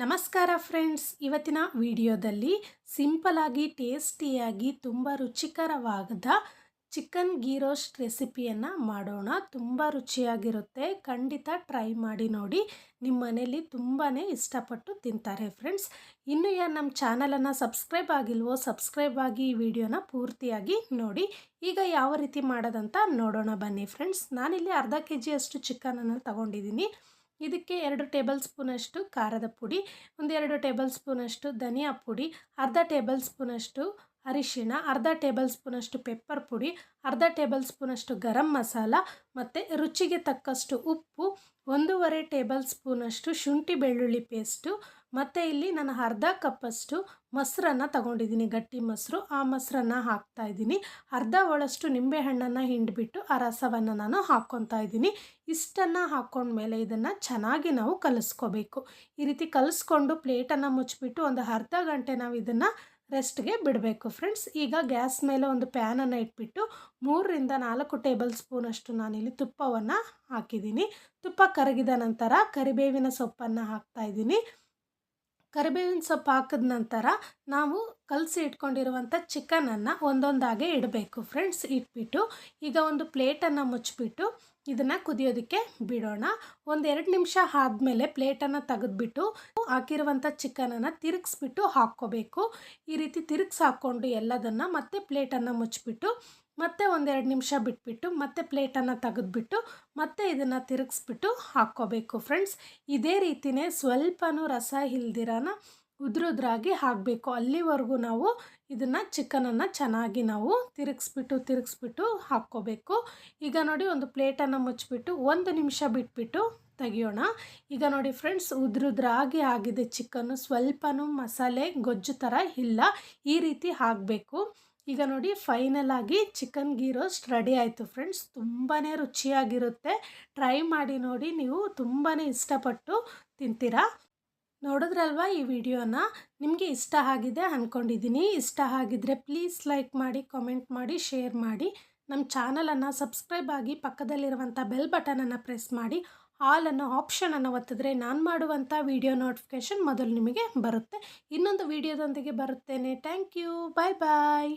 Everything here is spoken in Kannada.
ನಮಸ್ಕಾರ ಫ್ರೆಂಡ್ಸ್, ಇವತ್ತಿನ ವಿಡಿಯೋದಲ್ಲಿ ಸಿಂಪಲ್ ಆಗಿ ಟೇಸ್ಟಿಯಾಗಿ ತುಂಬ ರುಚಿಕರವಾದ ಚಿಕನ್ ಗೀ ರೋಸ್ಟ್ ರೆಸಿಪಿಯನ್ನು ಮಾಡೋಣ. ತುಂಬ ರುಚಿಯಾಗಿರುತ್ತೆ. ಖಂಡಿತ ಟ್ರೈ ಮಾಡಿ ನೋಡಿ. ನಿಮ್ಮ ಮನೇಲಿ ತುಂಬಾ ಇಷ್ಟಪಟ್ಟು ತಿಂತಾರೆ ಫ್ರೆಂಡ್ಸ್. ಇನ್ನೂ ಯಾರು ನಮ್ಮ ಚಾನಲನ್ನು ಸಬ್ಸ್ಕ್ರೈಬ್ ಆಗಿಲ್ವೋ ಸಬ್ಸ್ಕ್ರೈಬ್ ಆಗಿ ಈ ವಿಡಿಯೋನ ಪೂರ್ತಿಯಾಗಿ ನೋಡಿ. ಈಗ ಯಾವ ರೀತಿ ಮಾಡೋದಂತ ನೋಡೋಣ ಬನ್ನಿ ಫ್ರೆಂಡ್ಸ್. ನಾನಿಲ್ಲಿ ಅರ್ಧ kg ಅಷ್ಟು ಚಿಕನನ್ನು ತಗೊಂಡಿದ್ದೀನಿ. ಇದಕ್ಕೆ 2 ಟೇಬಲ್ ಸ್ಪೂನಷ್ಟು ಖಾರದ ಪುಡಿ, 2 ಟೇಬಲ್ ಸ್ಪೂನಷ್ಟು ಧನಿಯಾ ಪುಡಿ, ಅರ್ಧ ಟೇಬಲ್ ಸ್ಪೂನಷ್ಟು ಅರಿಶಿಣ, ಅರ್ಧ ಟೇಬಲ್ ಸ್ಪೂನಷ್ಟು ಪೆಪ್ಪರ್ ಪುಡಿ, ಅರ್ಧ ಟೇಬಲ್ ಸ್ಪೂನಷ್ಟು ಗರಂ ಮಸಾಲ ಮತ್ತು ರುಚಿಗೆ ತಕ್ಕಷ್ಟು ಉಪ್ಪು, 1.5 ಟೇಬಲ್ ಸ್ಪೂನಷ್ಟು ಶುಂಠಿ ಬೆಳ್ಳುಳ್ಳಿ ಪೇಸ್ಟು, ಮತ್ತು ಇಲ್ಲಿ ನಾನು ಅರ್ಧ ಕಪ್ಪಷ್ಟು ಮೊಸರನ್ನು ತಗೊಂಡಿದ್ದೀನಿ, ಗಟ್ಟಿ ಮೊಸರು. ಆ ಮೊಸರನ್ನು ಹಾಕ್ತಾಯಿದ್ದೀನಿ. ಅರ್ಧ ಒಳಷ್ಟು ನಿಂಬೆಹಣ್ಣನ್ನು ಹಿಂಡಿಬಿಟ್ಟು ಆ ರಸವನ್ನು ನಾನು ಹಾಕ್ಕೊತಾ ಇದ್ದೀನಿ. ಇಷ್ಟನ್ನು ಹಾಕ್ಕೊಂಡ್ಮೇಲೆ ಇದನ್ನು ಚೆನ್ನಾಗಿ ನಾವು ಕಲಿಸ್ಕೋಬೇಕು. ಈ ರೀತಿ ಕಲಿಸ್ಕೊಂಡು ಪ್ಲೇಟನ್ನು ಮುಚ್ಚಿಬಿಟ್ಟು ಒಂದು ಅರ್ಧ ಗಂಟೆ ನಾವು ಇದನ್ನು ರೆಸ್ಟ್ಗೆ ಬಿಡಬೇಕು ಫ್ರೆಂಡ್ಸ್. ಈಗ ಗ್ಯಾಸ್ ಮೇಲೆ ಒಂದು ಪ್ಯಾನನ್ನು ಇಟ್ಬಿಟ್ಟು 3ರಿಂದ 4 ಟೇಬಲ್ ಸ್ಪೂನಷ್ಟು ನಾನಿಲ್ಲಿ ತುಪ್ಪವನ್ನು ಹಾಕಿದ್ದೀನಿ. ತುಪ್ಪ ಕರಗಿದ ನಂತರ ಕರಿಬೇವಿನ ಸೊಪ್ಪನ್ನು ಹಾಕ್ತಾಯಿದ್ದೀನಿ. ಕರಿಬೇವಿನ ಸೊಪ್ಪು ಹಾಕಿದ ನಂತರ ನಾವು ಕಲಸಿ ಇಟ್ಕೊಂಡಿರುವಂಥ ಚಿಕನನ್ನು ಒಂದೊಂದಾಗೆ ಇಡಬೇಕು ಫ್ರೆಂಡ್ಸ್. ಇಟ್ಬಿಟ್ಟು ಈಗ ಒಂದು ಪ್ಲೇಟನ್ನು ಮುಚ್ಚಿಬಿಟ್ಟು ಇದನ್ನು ಕುದಿಯೋದಕ್ಕೆ ಬಿಡೋಣ. 1-2 ನಿಮಿಷ ಆದಮೇಲೆ ಪ್ಲೇಟನ್ನು ತೆಗೆದ್ಬಿಟ್ಟು ಹಾಕಿರುವಂಥ ಚಿಕನನ್ನು ತಿರುಗಿಸ್ಬಿಟ್ಟು ಹಾಕ್ಕೋಬೇಕು. ಈ ರೀತಿ ತಿರುಗಿಸಿ ಹಾಕ್ಕೊಂಡು ಎಲ್ಲದನ್ನು ಮತ್ತೆ ಪ್ಲೇಟನ್ನು ಮುಚ್ಚಿಬಿಟ್ಟು ಮತ್ತೆ 1-2 ನಿಮಿಷ ಬಿಟ್ಬಿಟ್ಟು ಮತ್ತೆ ಪ್ಲೇಟನ್ನು ತೆಗೆದ್ಬಿಟ್ಟು ಮತ್ತೆ ಇದನ್ನು ತಿರುಗಿಸ್ಬಿಟ್ಟು ಹಾಕ್ಕೋಬೇಕು ಫ್ರೆಂಡ್ಸ್. ಇದೇ ರೀತಿಯೇ ಸ್ವಲ್ಪನೂ ರಸ ಇಲ್ದಿರನ ಉದ್ರುದ್ರಾಗಿ ಹಾಕಬೇಕು. ಅಲ್ಲಿವರೆಗೂ ನಾವು ಇದನ್ನು ಚಿಕನನ್ನು ಚೆನ್ನಾಗಿ ನಾವು ತಿರುಗಿಸ್ಬಿಟ್ಟು ಹಾಕ್ಕೋಬೇಕು. ಈಗ ನೋಡಿ, ಒಂದು ಪ್ಲೇಟನ್ನು ಮುಚ್ಚಿಬಿಟ್ಟು 1 ನಿಮಿಷ ಬಿಟ್ಬಿಟ್ಟು ತೆಗಿಯೋಣ. ಈಗ ನೋಡಿ ಫ್ರೆಂಡ್ಸ್, ಉದ್ರುದ್ರಾಗಿ ಆಗಿದೆ ಚಿಕನ್ನು. ಸ್ವಲ್ಪನೂ ಮಸಾಲೆ ಗೊಜ್ಜು ಥರ ಇಲ್ಲ. ಈ ರೀತಿ ಆಗಬೇಕು. ಈಗ ನೋಡಿ, ಫೈನಲ್ ಆಗಿ ಚಿಕನ್ ಗೀ ರೋಸ್ಟ್ ರೆಡಿ ಆಯಿತು ಫ್ರೆಂಡ್ಸ್. ತುಂಬಾ ರುಚಿಯಾಗಿರುತ್ತೆ. ಟ್ರೈ ಮಾಡಿ ನೋಡಿ, ನೀವು ತುಂಬಾ ಇಷ್ಟಪಟ್ಟು ತಿಂತೀರಾ. ನೋಡಿದ್ರಲ್ವಾ ಈ ವಿಡಿಯೋನ? ನಿಮಗೆ ಇಷ್ಟ ಆಗಿದೆ ಅಂದ್ಕೊಂಡಿದ್ದೀನಿ. ಇಷ್ಟ ಆಗಿದ್ದರೆ ಪ್ಲೀಸ್ ಲೈಕ್ ಮಾಡಿ, ಕಾಮೆಂಟ್ ಮಾಡಿ, ಶೇರ್ ಮಾಡಿ. ನಮ್ಮ ಚಾನಲನ್ನು ಸಬ್ಸ್ಕ್ರೈಬ್ ಆಗಿ ಪಕ್ಕದಲ್ಲಿರುವಂಥ ಬೆಲ್ ಬಟನನ್ನು ಪ್ರೆಸ್ ಮಾಡಿ ಆಲ್ ಅನ್ನೋ ಆಪ್ಷನನ್ನು ಒತ್ತಿದ್ರೆ ನಾನು ಮಾಡುವಂಥ ವಿಡಿಯೋ ನೋಟಿಫಿಕೇಷನ್ ಮೊದಲು ನಿಮಗೆ ಬರುತ್ತೆ. ಇನ್ನೊಂದು ವಿಡಿಯೋದೊಂದಿಗೆ ಬರುತ್ತೇನೆ. Thank you. Bye bye.